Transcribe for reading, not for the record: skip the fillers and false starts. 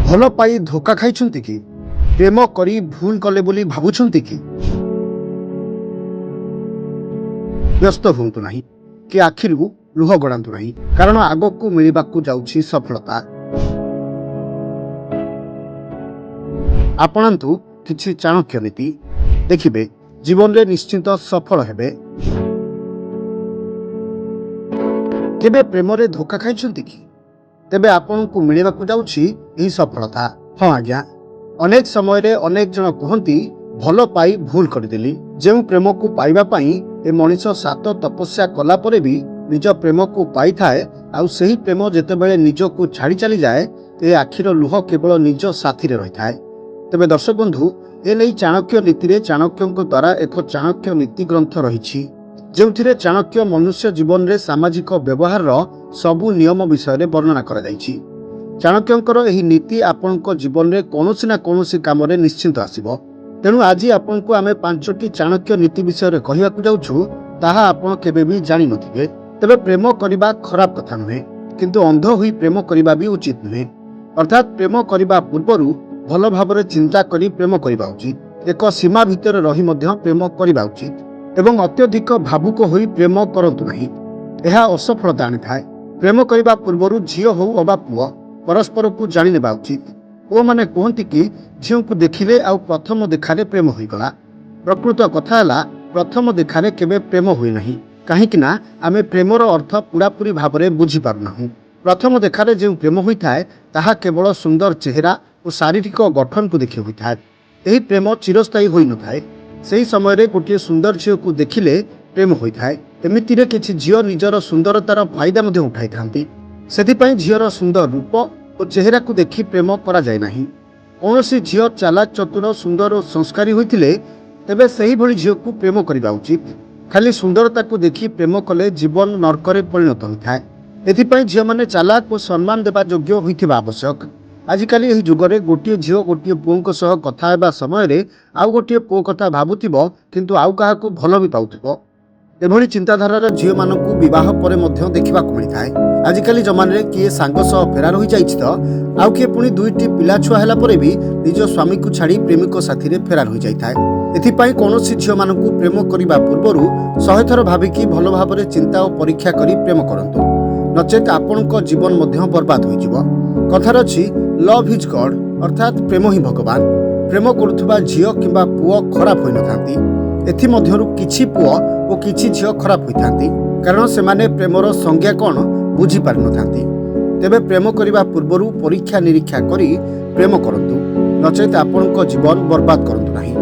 ଭଲ ପାଇ ଧୋକା ଖାଇଛନ୍ତି କି? ପ୍ରେମ କରି ଭୁଲ କଲେ ବୋଲି ଭାବୁଛନ୍ତି କି? ବ୍ୟସ୍ତ ହୁଅନ୍ତୁ ନାହିଁ କି ଆଖିରୁ ଲୁହ ଗଡ଼ାନ୍ତୁ ନାହିଁ, କାରଣ ଆଗକୁ ମିଳିବାକୁ ଯାଉଛି ସଫଳତା। ଆପଣାନ୍ତୁ କିଛି ଚାଣକ୍ୟ ନୀତି, ଦେଖିବେ ଜୀବନରେ ନିଶ୍ଚିତ ସଫଳ ହେବେ। କେବେ ପ୍ରେମରେ ଧୋକା ଖାଇଛନ୍ତି କି? ତେବେ ଆପଣଙ୍କୁ ମିଳିବାକୁ ଯାଉଛି ଏହି ସଫଳତା। ହଁ ଆଜ୍ଞା, ଅନେକ ସମୟରେ ଅନେକ ଜଣ କୁହନ୍ତି ଭଲ ପାଇ ଭୁଲ କରିଦେଲି। ଯେଉଁ ପ୍ରେମକୁ ପାଇବା ପାଇଁ ଏ ମଣିଷ 7 ତପସ୍ୟା କଲା ପରେ ବି ନିଜ ପ୍ରେମକୁ ପାଇଥାଏ, ଆଉ ସେହି ପ୍ରେମ ଯେତେବେଳେ ନିଜକୁ ଛାଡ଼ି ଚାଲିଯାଏ, ଏ ଆଖିର ଲୁହ କେବଳ ନିଜ ସାଥିରେ ରହିଥାଏ। ତେବେ ଦର୍ଶକ ବନ୍ଧୁ, ଏ ନେଇ ଚାଣକ୍ୟ ନୀତିରେ ଚାଣକ୍ୟଙ୍କ ଦ୍ୱାରା ଏକ ଚାଣକ୍ୟ ନୀତି ଗ୍ରନ୍ଥ ରହିଛି, ଯେଉଁଥିରେ ଚାଣକ୍ୟ ମନୁଷ୍ୟ ଜୀବନରେ ସାମାଜିକ ବ୍ୟବହାରର ସବୁ ନିୟମ ବିଷୟରେ ବର୍ଣ୍ଣନା କରାଯାଇଛି। ଚାଣକ୍ୟଙ୍କର ଏହି ନୀତି ଆପଣଙ୍କ ଜୀବନରେ କୌଣସି ନା କୌଣସି କାମରେ ନିଶ୍ଚିନ୍ତ ଆସିବ। ତେଣୁ ଆଜି ଆପଣଙ୍କୁ ଆମେ 5ଟି ଚାଣକ୍ୟ ନୀତି ବିଷୟରେ କହିବାକୁ ଯାଉଛୁ, ତାହା ଆପଣ କେବେ ବି ଜାଣିନଥିବେ। ତେବେ ପ୍ରେମ କରିବା ଖରାପ କଥା ନୁହେଁ, କିନ୍ତୁ ଅନ୍ଧ ହୋଇ ପ୍ରେମ କରିବା ବି ଉଚିତ ନୁହେଁ। ଅର୍ଥାତ୍ ପ୍ରେମ କରିବା ପୂର୍ବରୁ ଭଲ ଭାବରେ ଚିନ୍ତା କରି ପ୍ରେମ କରିବା ଉଚିତ। ଏକ ସୀମା ଭିତରେ ରହି ମଧ୍ୟ ପ୍ରେମ କରିବା ଉଚିତ ଏବଂ ଅତ୍ୟଧିକ ଭାବୁକ ହୋଇ ପ୍ରେମ କରନ୍ତୁ ନାହିଁ। ଏହା ଅସଫଳତା ଆଣିଥାଏ। ପ୍ରେମ କରିବା ପୂର୍ବରୁ ଝିଅ ହେଉ ଅବା ପୁଅ ପରସ୍ପରକୁ ଜାଣିନେବା ଉଚିତ। ପୁଅମାନେ କୁହନ୍ତି କି ଝିଅଙ୍କୁ ଦେଖିଲେ ଆଉ ପ୍ରଥମ ଦେଖାରେ ପ୍ରେମ ହୋଇଗଲା। ପ୍ରକୃତ କଥା ହେଲା, ପ୍ରଥମ ଦେଖାରେ କେବେ ପ୍ରେମ ହୁଏ ନାହିଁ, କାହିଁକି ନା ଆମେ ପ୍ରେମର ଅର୍ଥ ପୂରାପୂରି ଭାବରେ ବୁଝିପାରୁନାହୁଁ। ପ୍ରଥମ ଦେଖାରେ ଯେଉଁ ପ୍ରେମ ହୋଇଥାଏ, ତାହା କେବଳ ସୁନ୍ଦର ଚେହେରା ଓ ଶାରୀରିକ ଗଠନକୁ ଦେଖି ହୋଇଥାଏ। ଏହି ପ୍ରେମ ଚିରସ୍ଥାୟୀ ହୋଇନଥାଏ। ସେହି ସମୟରେ ଗୋଟିଏ ସୁନ୍ଦର ଝିଅକୁ ଦେଖିଲେ ପ୍ରେମ ହୋଇଥାଏ। ଏମିତିରେ କିଛି ଝିଅ ନିଜର ସୁନ୍ଦରତାର ଫାଇଦା ମଧ୍ୟ ଉଠାଇଥାନ୍ତି। ସେଥିପାଇଁ ଝିଅର ସୁନ୍ଦର ରୂପ ଓ ଚେହେରାକୁ ଦେଖି ପ୍ରେମ କରାଯାଏ ନାହିଁ। କୌଣସି ଝିଅ ଚାଲାକ, ଚତୁର, ସୁନ୍ଦର ଓ ସଂସ୍କାରୀ ହୋଇଥିଲେ ତେବେ ସେହିଭଳି ଝିଅକୁ ପ୍ରେମ କରିବା ଉଚିତ। ଖାଲି ସୁନ୍ଦରତାକୁ ଦେଖି ପ୍ରେମ କଲେ ଜୀବନ ନର୍କରେ ପରିଣତ ହୋଇଥାଏ। ଏଥିପାଇଁ ଝିଅମାନେ ଚାଲାକ ଓ ସମ୍ମାନ ଦେବା ଯୋଗ୍ୟ ହୋଇଥିବା ଆବଶ୍ୟକ। ଆଜିକାଲି ଏହି ଯୁଗରେ ଗୋଟିଏ ଝିଅ ଗୋଟିଏ ପୁଅଙ୍କ ସହ କଥା ହେବା ସମୟରେ ଆଉ ଗୋଟିଏ ପୁଅ କଥା ଭାବୁଥିବ, କିନ୍ତୁ ଆଉ କାହାକୁ ଭଲ ବି ପାଉଥିବ। ଏଭଳି ଚିନ୍ତାଧାରାର ଝିଅମାନଙ୍କୁ ବିବାହ ପରେ ମଧ୍ୟ ଦେଖିବାକୁ ମିଳିଥାଏ। ଆଜିକାଲି ଜମାନାରେ କିଏ ସାଙ୍ଗ ସହ ଫେରାର ହୋଇଯାଇଛି ତ ଆଉ କିଏ ପୁଣି 2ଟି ପିଲାଛୁଆ ହେଲା ପରେ ବି ନିଜ ସ୍ୱାମୀକୁ ଛାଡ଼ି ପ୍ରେମିକ ସାଥିରେ ଫେରାର ହୋଇଯାଇଥାଏ। ଏଥିପାଇଁ କୌଣସି ଝିଅମାନଙ୍କୁ ପ୍ରେମ କରିବା ପୂର୍ବରୁ 100 ଥର ଭାବିକି ଭଲ ଭାବରେ ଚିନ୍ତା ଓ ପରୀକ୍ଷା କରି ପ୍ରେମ କରନ୍ତୁ, ନଚେତ୍ ଆପଣଙ୍କ ଜୀବନ ମଧ୍ୟ ବର୍ବାଦ ହୋଇଯିବ। କଥାରେ ଅଛି, ଲଭ୍ ଇଜ୍ ଗଡ୍, ଅର୍ଥାତ୍ ପ୍ରେମ ହିଁ ଭଗବାନ। ପ୍ରେମ କରୁଥିବା ଝିଅ କିମ୍ବା ପୁଅ ଖରାପ ହୋଇନଥାନ୍ତି। ଏଥିମଧ୍ୟରୁ କିଛି ପୁଅ ଓ କିଛି ଝିଅ ଖରାପ ହୋଇଥାନ୍ତି, କାରଣ ସେମାନେ ପ୍ରେମର ସଂଜ୍ଞା କ'ଣ ବୁଝିପାରିନଥାନ୍ତି। ତେବେ ପ୍ରେମ କରିବା ପୂର୍ବରୁ ପରୀକ୍ଷା ନିରୀକ୍ଷା କରି ପ୍ରେମ କରନ୍ତୁ, ନଚେତ୍ ଆପଣଙ୍କ ଜୀବନ ବର୍ବାଦ କରନ୍ତୁ ନାହିଁ।